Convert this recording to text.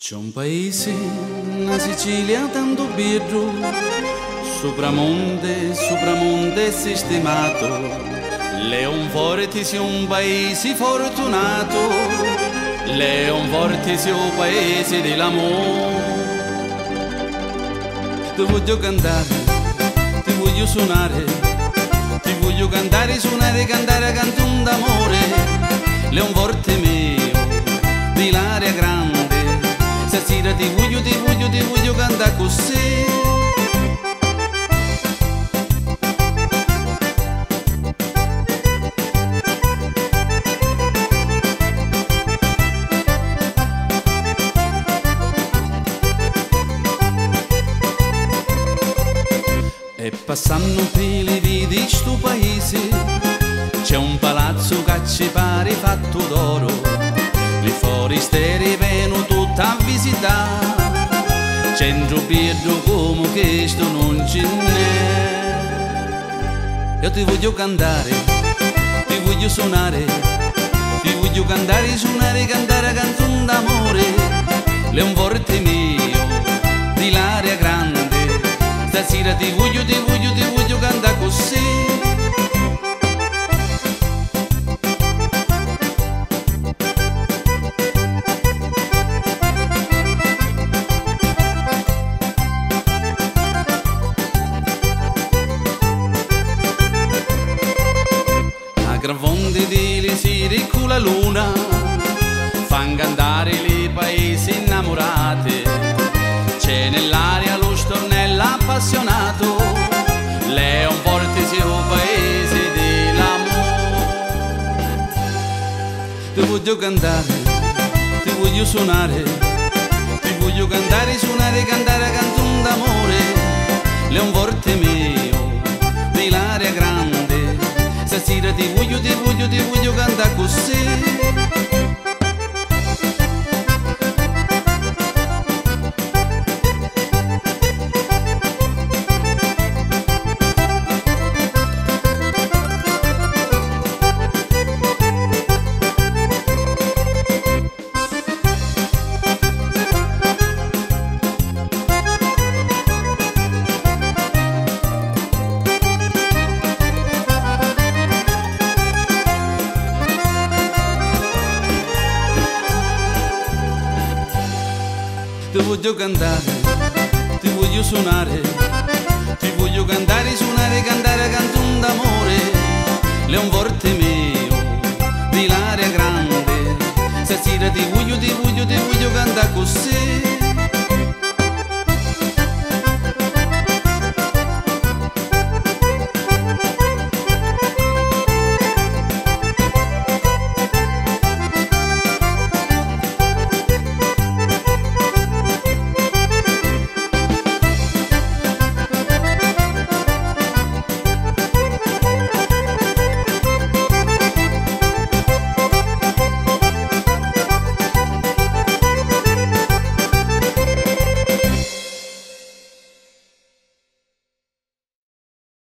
C'è un paese, una Sicilia tanto bello, sopramonte sistemato. Leonforte sia un paese fortunato, Leonforte sia un paese dell'amore. Ti voglio cantare, ti voglio suonare, ti voglio cantare, suonare, cantare canzone d'amore. Leonforte mio, di l'aria grande, stasera ti voglio cantare così. E passando per le vie di sto paese c'è un palazzo che ci pare fatto d'oro, le forestiere vengono tutte a visitare, centro pietro come questo non ce n'è. Io ti voglio cantare, ti voglio suonare, ti voglio cantare, suonare, cantare canzone d'amore. Leonforte mio, di l'aria grande, stasera ti voglio cantare così. A gran fonte delle sere con la luna fan cantare le paesi innamorate, c'è nell'aria lo stornello appassionato. Leonforte sia un paese dell'amore. Ti voglio cantare, ti voglio suonare, ti voglio cantare, suonare, cantare canzone d'amore. Leonforte mio, di l'aria grande, stasera ti voglio cantare così. Ti voglio cantare, ti voglio suonare, ti voglio cantare, suonare, cantare canzone d'amore. Leonforte mio, di l'aria grande, stasera ti voglio cantare così.